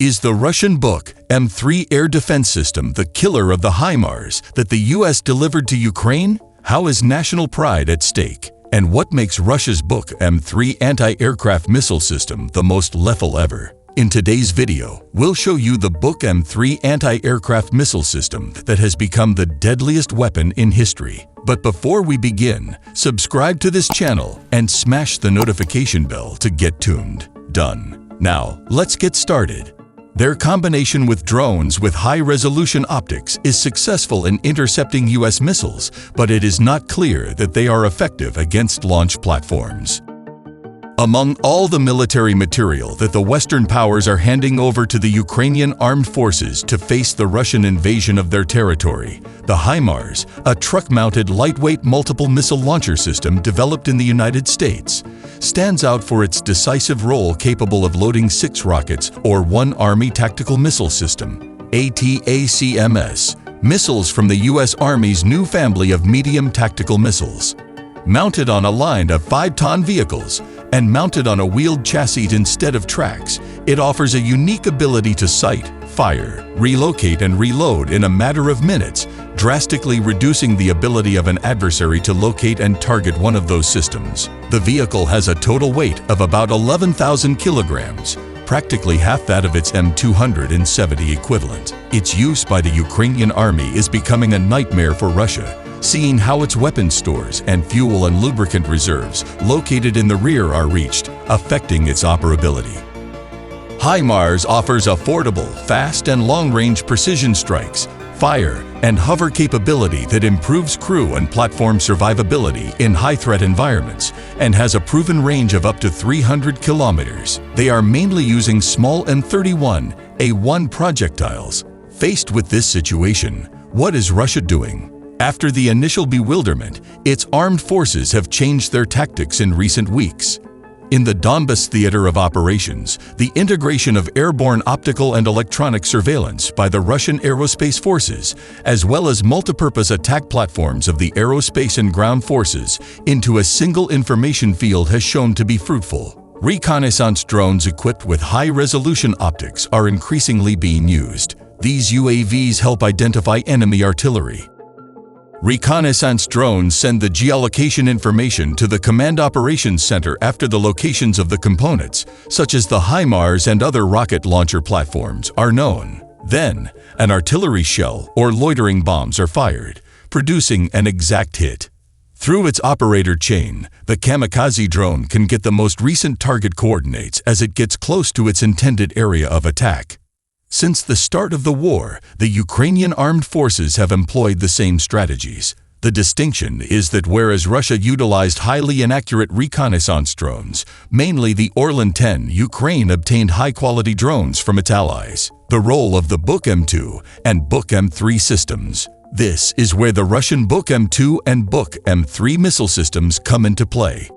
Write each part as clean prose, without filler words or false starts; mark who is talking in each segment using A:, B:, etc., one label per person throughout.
A: Is the Russian Buk-M3 air defense system the killer of the HIMARS that the U.S. delivered to Ukraine? How is national pride at stake? And what makes Russia's Buk-M3 anti-aircraft missile system the most lethal ever? In today's video, we'll show you the Buk-M3 anti-aircraft missile system that has become the deadliest weapon in history. But before we begin, subscribe to this channel and smash the notification bell to get tuned. Done. Now, let's get started. Their combination with drones with high-resolution optics is successful in intercepting U.S. missiles, but it is not clear that they are effective against launch platforms. Among all the military material that the Western powers are handing over to the Ukrainian armed forces to face the Russian invasion of their territory, the HIMARS, a truck-mounted lightweight multiple missile launcher system developed in the United States, stands out for its decisive role capable of loading 6 rockets or 1 Army tactical missile system, ATACMS, missiles from the U.S. Army's new family of medium tactical missiles. Mounted on a line of 5-ton vehicles and mounted on a wheeled chassis instead of tracks, it offers a unique ability to sight, fire, relocate, and reload in a matter of minutes, drastically reducing the ability of an adversary to locate and target one of those systems. The vehicle has a total weight of about 11,000 kilograms, practically half that of its M270 equivalent. Its use by the Ukrainian Army is becoming a nightmare for Russia, seeing how its weapons stores and fuel and lubricant reserves located in the rear are reached, affecting its operability. HIMARS offers affordable, fast and long-range precision strikes, fire, and hover capability that improves crew and platform survivability in high-threat environments and has a proven range of up to 300 kilometers. They are mainly using small M31A1 projectiles. Faced with this situation, what is Russia doing? After the initial bewilderment, its armed forces have changed their tactics in recent weeks. In the Donbas theater of operations, the integration of airborne optical and electronic surveillance by the Russian aerospace forces, as well as multipurpose attack platforms of the aerospace and ground forces, into a single information field has shown to be fruitful. Reconnaissance drones equipped with high-resolution optics are increasingly being used. These UAVs help identify enemy artillery. Reconnaissance drones send the geolocation information to the Command Operations Center after the locations of the components, such as the HIMARS and other rocket launcher platforms, are known. Then, an artillery shell or loitering bombs are fired, producing an exact hit. Through its operator chain, the kamikaze drone can get the most recent target coordinates as it gets close to its intended area of attack. Since the start of the war, the Ukrainian armed forces have employed the same strategies. The distinction is that whereas Russia utilized highly inaccurate reconnaissance drones, mainly the Orlan-10, Ukraine obtained high-quality drones from its allies. The role of the Buk-M2 and Buk-M3 systems. This is where the Russian Buk-M2 and Buk-M3 missile systems come into play.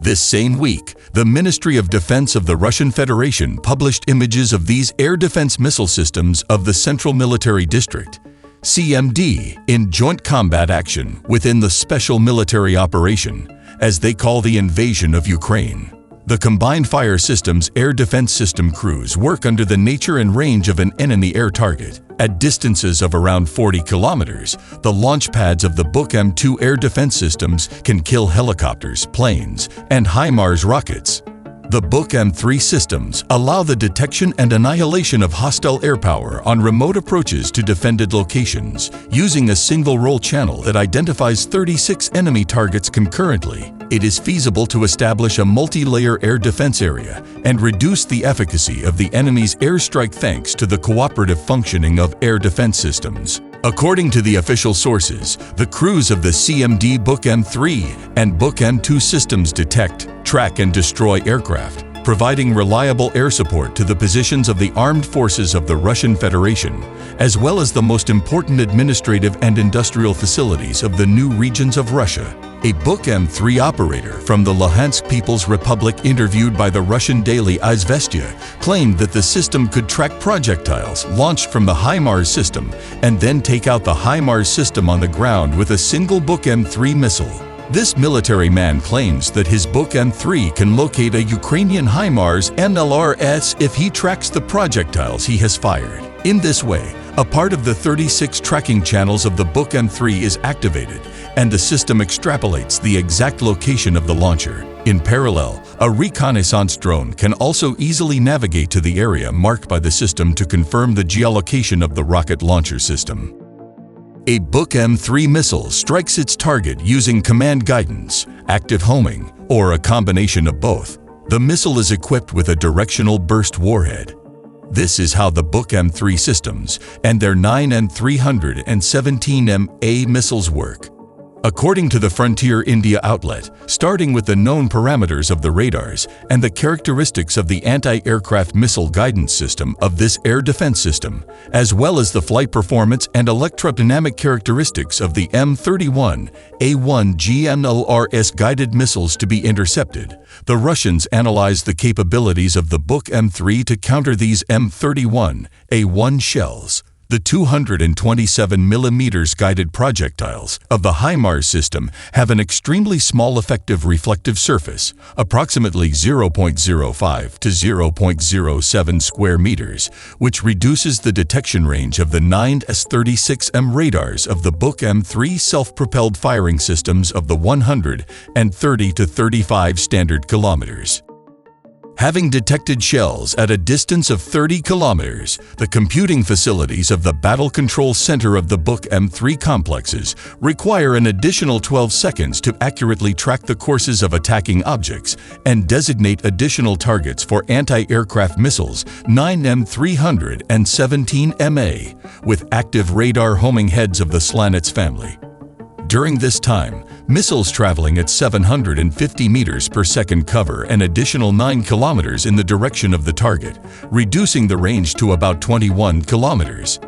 A: This same week, the Ministry of Defense of the Russian Federation published images of these air defense missile systems of the Central Military District, CMD, in joint combat action within the special military operation, as they call the invasion of Ukraine. The Combined Fire Systems Air Defense System crews work under the nature and range of an enemy air target. At distances of around 40 kilometers, the launch pads of the Buk-M2 air defense systems can kill helicopters, planes, and HIMARS rockets. The Buk-M3 systems allow the detection and annihilation of hostile air power on remote approaches to defended locations, using a single roll channel that identifies 36 enemy targets concurrently. It is feasible to establish a multi-layer air defense area and reduce the efficacy of the enemy's airstrike thanks to the cooperative functioning of air defense systems. According to the official sources, the crews of the CMD Buk-M3 and Buk-M2 systems detect, track, and destroy aircraft, providing reliable air support to the positions of the armed forces of the Russian Federation, as well as the most important administrative and industrial facilities of the new regions of Russia. A Buk-M3 operator from the Luhansk People's Republic interviewed by the Russian daily Izvestia claimed that the system could track projectiles launched from the HIMARS system and then take out the HIMARS system on the ground with a single Buk-M3 missile. This military man claims that his Buk-M3 can locate a Ukrainian HIMARS MLRS if he tracks the projectiles he has fired. In this way, a part of the 36 tracking channels of the Buk-M3 is activated, and the system extrapolates the exact location of the launcher. In parallel, a reconnaissance drone can also easily navigate to the area marked by the system to confirm the geolocation of the rocket launcher system. A Buk-M3 missile strikes its target using command guidance, active homing, or a combination of both. The missile is equipped with a directional burst warhead. This is how the Buk-M3 systems and their 9 and 317MA missiles work. According to the Frontier India outlet, starting with the known parameters of the radars and the characteristics of the anti-aircraft missile guidance system of this air defense system, as well as the flight performance and electrodynamic characteristics of the M31A1 GMLRS guided missiles to be intercepted, the Russians analyzed the capabilities of the Buk-M3 to counter these M31A1 shells. The 227 mm guided projectiles of the HIMARS system have an extremely small effective reflective surface, approximately 0.05 to 0.07 square meters, which reduces the detection range of the 9S36M radars of the Buk-M3 self-propelled firing systems of the 130 to 35 standard kilometers. Having detected shells at a distance of 30 kilometers, the computing facilities of the Battle Control Center of the Buk-M3 complexes require an additional 12 seconds to accurately track the courses of attacking objects and designate additional targets for anti-aircraft missiles 9M300 and 17MA with active radar homing heads of the Slanets family. During this time, missiles traveling at 750 meters per second cover an additional 9 kilometers in the direction of the target, reducing the range to about 21 kilometers.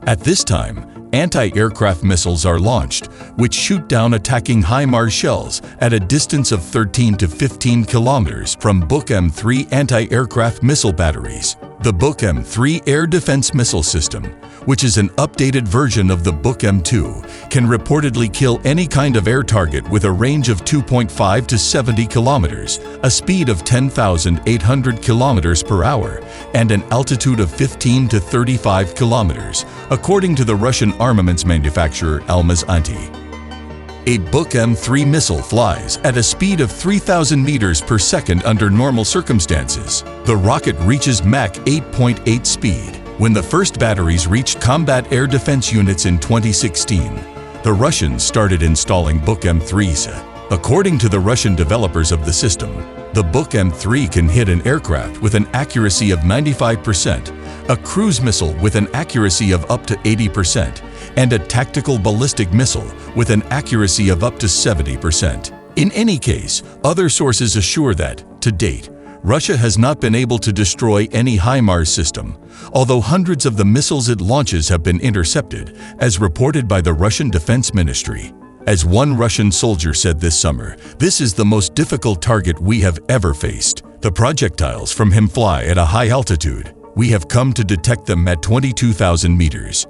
A: At this time, anti-aircraft missiles are launched, which shoot down attacking HIMARS shells at a distance of 13 to 15 kilometers from Buk-M3 anti-aircraft missile batteries. The Buk-M3 air defense missile system, which is an updated version of the Buk-M2, can reportedly kill any kind of air target with a range of 2.5 to 70 kilometers, a speed of 10,800 kilometers per hour, and an altitude of 15 to 35 kilometers, according to the Russian armaments manufacturer Almaz-Antey. A Buk-M3 missile flies at a speed of 3,000 meters per second under normal circumstances. The rocket reaches Mach 8.8 speed. When the first batteries reached combat air defense units in 2016, the Russians started installing Buk-M3s. According to the Russian developers of the system, the Buk-M3 can hit an aircraft with an accuracy of 95%, a cruise missile with an accuracy of up to 80%, and a tactical ballistic missile with an accuracy of up to 70%. In any case, other sources assure that, to date, Russia has not been able to destroy any HIMARS system, although hundreds of the missiles it launches have been intercepted, as reported by the Russian Defense Ministry. As one Russian soldier said this summer, "This is the most difficult target we have ever faced. The projectiles from him fly at a high altitude. We have come to detect them at 22,000 meters.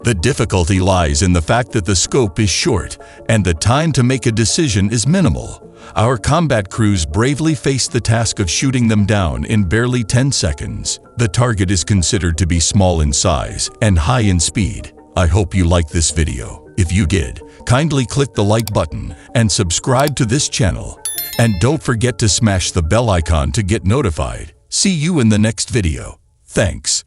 A: The difficulty lies in the fact that the scope is short and the time to make a decision is minimal. Our combat crews bravely faced the task of shooting them down in barely 10 seconds. The target is considered to be small in size and high in speed." I hope you liked this video. If you did, kindly click the like button and subscribe to this channel. And don't forget to smash the bell icon to get notified. See you in the next video. Thanks.